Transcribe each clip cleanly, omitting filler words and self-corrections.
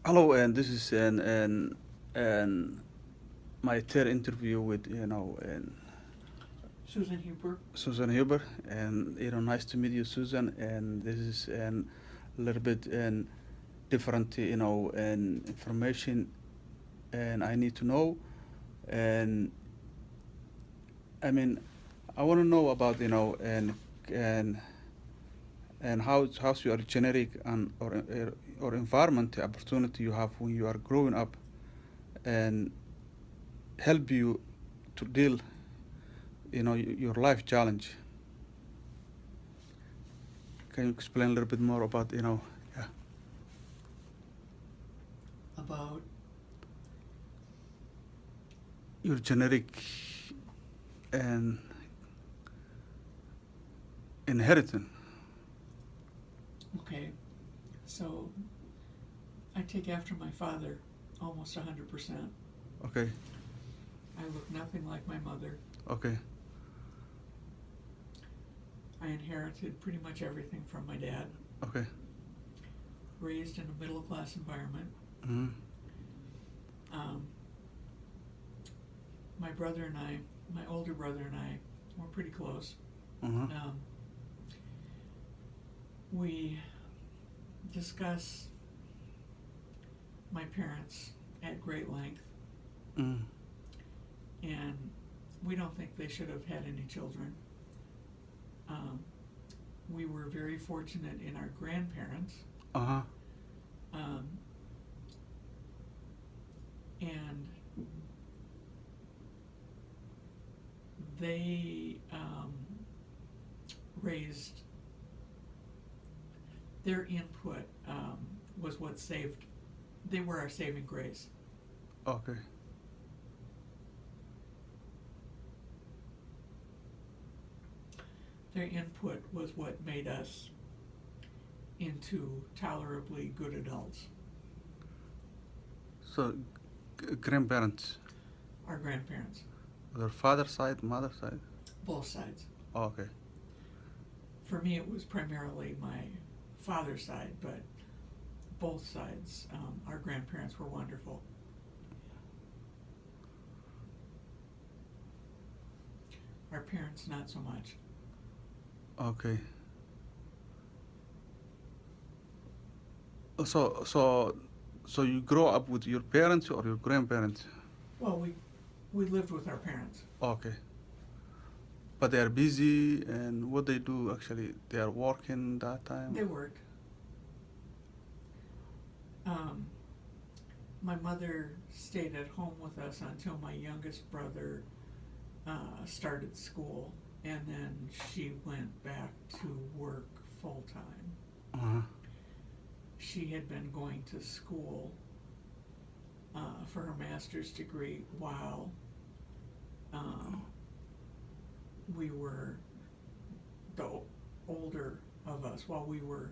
Hello, and this is and my third interview with and Susan Huber. Susan Huber, and nice to meet you, Susan. And this is a little bit different and information, and I need to know, and I mean I want to know about and and how's your generic and or environment opportunity you have when you are growing up and help you to deal your life challenge. Can you explain a little bit more about yeah, About, your genetic and inheritance? okay, so I take after my father almost 100%. Okay, I look nothing like my mother. okay, I inherited pretty much everything from my dad. okay. Raised in a middle class environment. Mm-hmm. Um, my brother and I, my older brother and I, were pretty close. Uh-huh. We discuss my parents at great length, Mm. and we don't think they should have had any children. Um, we were very fortunate in our grandparents, Uh-huh. um, and they raised their input was what saved. They were our saving grace. Okay. Their input was what made us into tolerably good adults. So grandparents, Our grandparents, their father side, mother side? both sides. Oh, okay. For me, it was primarily my father's side, but both sides, our grandparents were wonderful. Our parents, not so much. Okay. So you grow up with your parents or your grandparents? Well, we lived with our parents. Okay. But they are busy, and what they do actually, they are working that time. They worked. Um, my mother stayed at home with us until my youngest brother started school, and then she went back to work full time. Uh-huh. She had been going to school for her master's degree while um, we were the older of us, while we were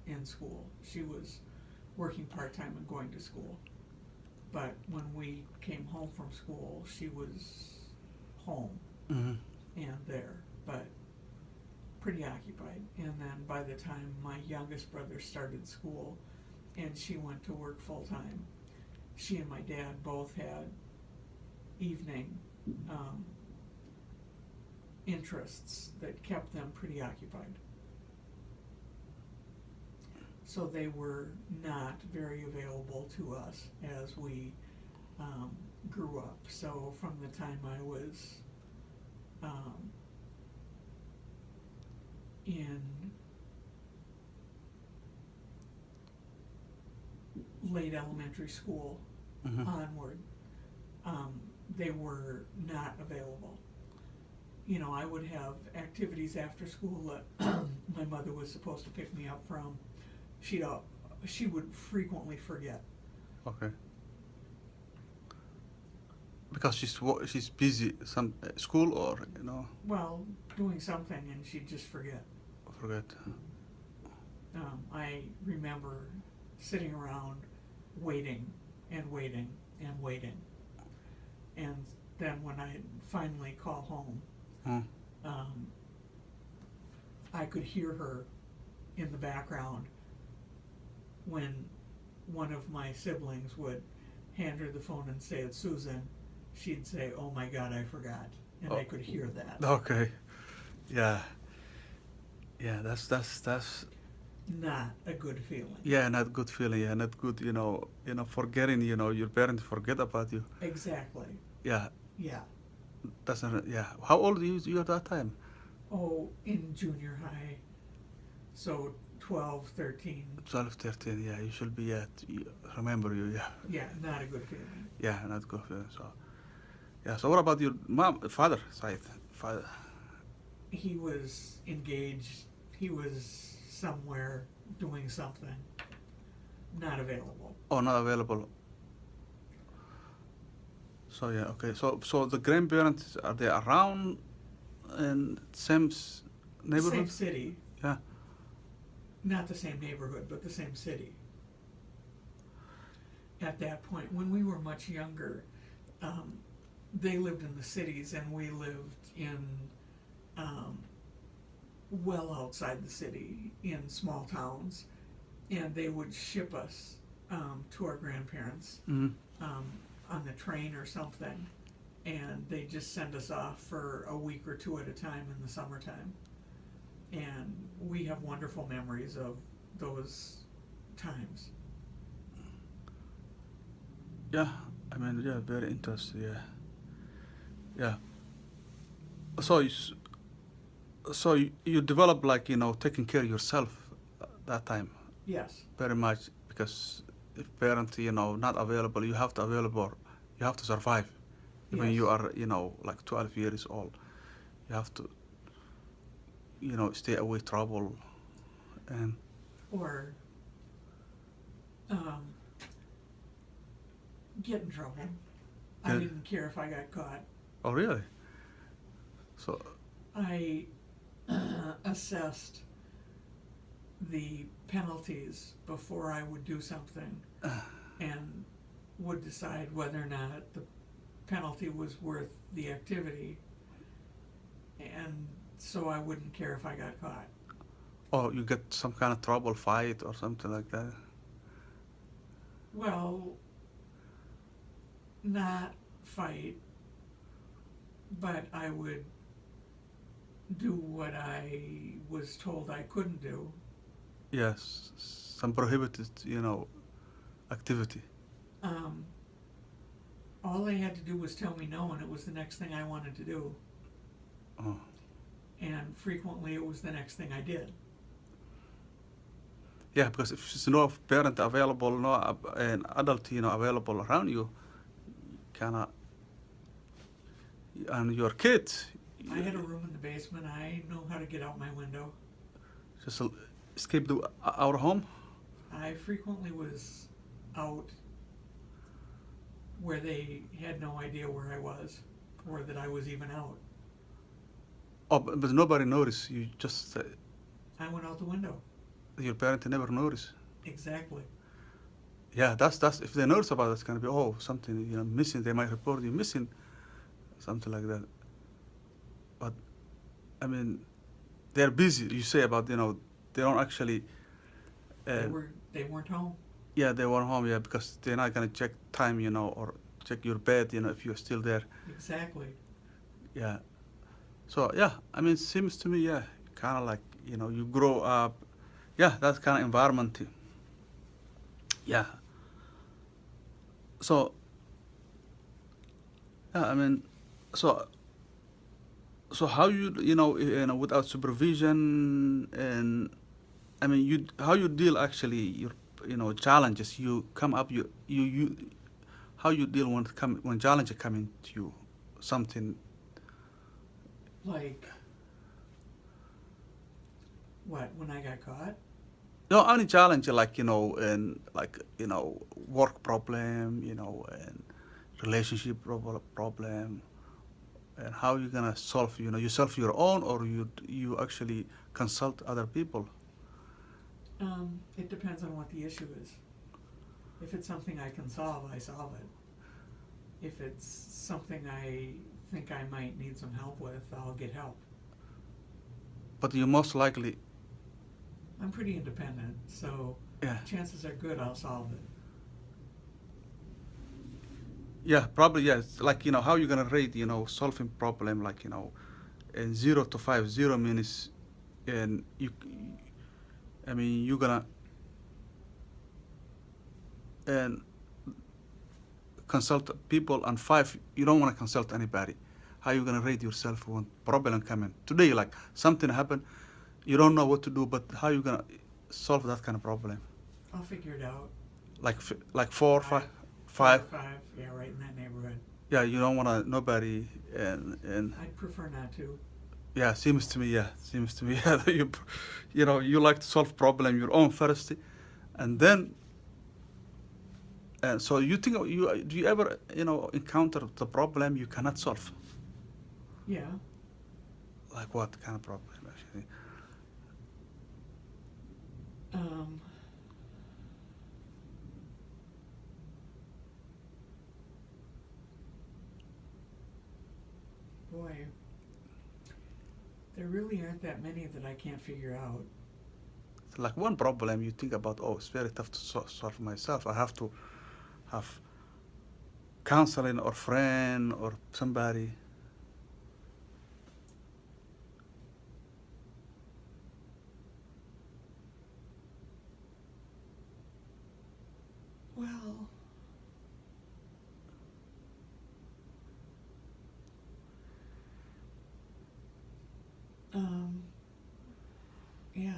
in school. She was working part time and going to school. But when we came home from school, she was home Mm-hmm. and there, but pretty occupied. And then by the time my youngest brother started school and she went to work full time, she and my dad both had evening um, interests that kept them pretty occupied. So they were not very available to us as we grew up. So from the time I was um, in late elementary school Mm-hmm. onward, they were not available. You know, I would have activities after school that my mother was supposed to pick me up from. She'd she would frequently forget. Okay. Because she's busy some school or Well, doing something and she'd just forget. forget. I remember sitting around waiting and waiting and waiting. And then when I finally call home, Hmm. um, I could hear her in the background when one of my siblings would hand her the phone and say it's Susan, she'd say, "Oh my God, I forgot," and I could hear that. Okay. Yeah. Yeah, that's Not a good feeling. yeah, not good feeling. Yeah, not good. Forgetting. Your parents forget about you. Exactly. Yeah, Yeah. doesn't. Yeah. How old you at that time? Oh, in junior high, so 12, 13. 12, 13. Yeah, you should be. Yeah, remember you. Yeah. Yeah, not a good feeling. Yeah, not good feeling. So yeah. So what about your father side? Father. He was engaged. He was somewhere doing something. Not available. Oh, not available. So yeah. Okay. So the grandparents, are they around in same neighborhood? Same city. Yeah. Not the same neighborhood, but the same city. At that point, when we were much younger, they lived in the cities and we lived in well outside the city in small towns, and they would ship us to our grandparents Mm-hmm. on the train or something, and they just send us off for a week or two at a time in the summertime. And we have wonderful memories of those times. Yeah. I mean, yeah, very interesting. Yeah. Yeah. So you develop like taking care of yourself that time Yes. very much, because if parent not available, you have to survive. Even Yes. you are like 12 years old, you have to stay away trouble. And Or um, get in trouble. I Yeah. didn't care if I got caught. oh really? So I assessed the penalties before I would do something and would decide whether or not the penalty was worth the activity, and so I wouldn't care if I got caught. oh, you get some kind of trouble, fight or something like that? Well, not fight, but I would do what I was told I couldn't do. Yes, some prohibited activity. Um, all they had to do was tell me no, and it was the next thing I wanted to do. Oh. And frequently it was the next thing I did. Yeah, because if there's no parent available, no an adult available around you, cannot. And your kid, I had a room in the basement. I know how to get out my window. just escape our home. I frequently was out where they had no idea where I was or that I was even out. Oh, but nobody noticed. You just I went out the window. your parent never notice. Exactly. Yeah, that's if they notice about it, it's gonna be something missing. They might report you missing, something like that. But I mean, they're busy. You say about they don't actually. They weren't home. Yeah, they weren't home. Yeah, because they're not gonna check time, or check your bed, if you're still there. Exactly. Yeah. So yeah, I mean, seems to me, yeah, kind of like you grow up. Yeah, that kind of environment. Yeah. So yeah, I mean, so how without supervision, and I mean how you deal actually your challenges you come up, you how you deal when challenges coming to you, something. Like, what, when I got caught? No, any challenge like and like work problem, and relationship problem, and how you gonna solve, you solve your own, or you actually consult other people. It depends on what the issue is. If it's something I can solve, I solve it. If it's something I think I might need some help with, I'll get help. But you most likely, I'm pretty independent, so yeah, chances are good I'll solve it. Yeah, probably yes. Like how you gonna rate solving problem like in 0 to 5. 0 means and you. I mean you're gonna and consult people, and 5 you don't want to consult anybody. How you gonna rate yourself when problem coming today? Like something happened, you don't know what to do, but how you gonna solve that kind of problem? I'll figure it out. Like 4, 5, Five, four or 5. five, yeah, right in that neighborhood. Yeah, you don't want to nobody and I'd prefer not to. yeah, seems to me. Yeah, seems to me. Yeah, that you like to solve problem your own first, and then so you think you do you ever encounter the problem you cannot solve? Yeah. Like what kind of problem actually? Um, boy, there really aren't that many that I can't figure out. Like one problem you think about, oh, it's very tough to solve myself. I have to have counseling or friend or somebody. Well, um, yeah.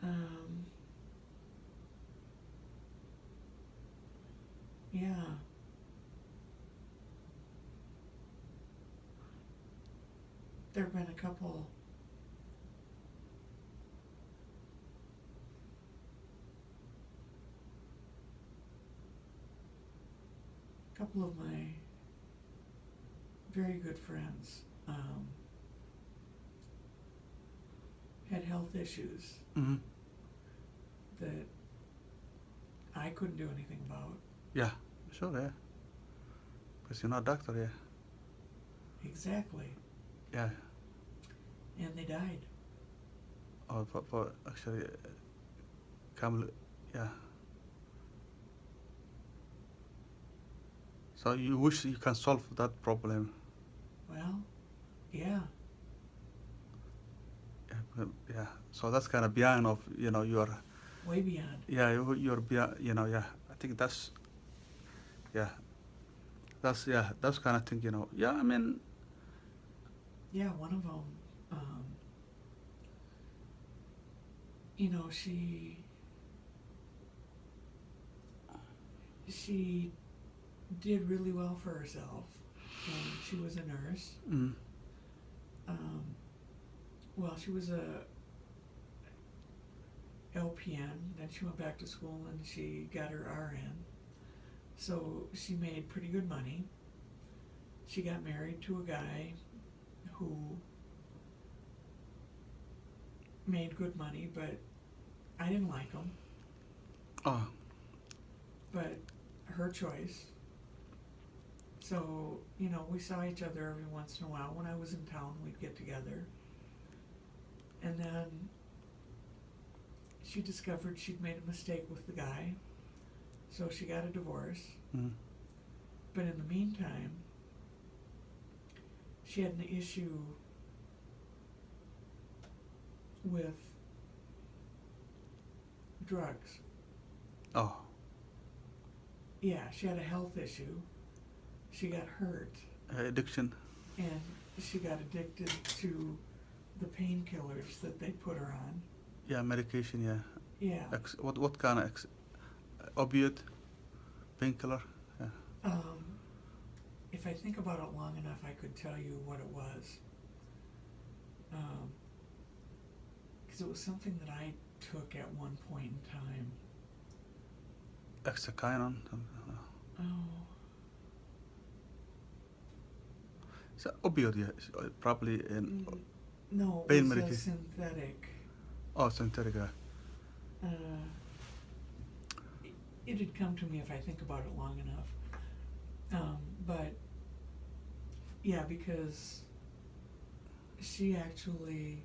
Um, yeah. There have been couple of my very good friends had health issues Mm-hmm. that I couldn't do anything about. Yeah, sure, yeah. Because you're not a doctor, yeah. Exactly. Yeah. And they died. Oh, for actually, Kamil, yeah. So you wish you can solve that problem. Well, yeah. Yeah, yeah. So that's kind of beyond of your Way beyond. yeah you're beyond yeah. I think yeah that's kind of thing yeah. I mean Yeah, one of them, um, she did really well for herself, and she was a nurse. mm, Um, well, she was a LPN, then she went back to school and she got her RN. So she made pretty good money. She got married to a guy who made good money, but I didn't like him. oh But her choice. So, we saw each other every once in a while. When I was in town, we'd get together. And then she discovered she'd made a mistake with the guy. So she got a divorce. mm, But in the meantime, she had an issue with drugs. oh Yeah, she had a health issue. She got hurt, addiction. and she got addicted to the painkillers that they put her on. Yeah, medication, yeah. Yeah. What kind of opioid, painkiller? Yeah. Um, if I think about it long enough, I could tell you what it was. Because it was something that I took at one point in time. Hexaquinon. Oh, So opioid, yeah, probably in no, it pain was a medication. synthetic. Oh, synthetic. Uh, it had come to me if I think about it long enough. But yeah, because she actually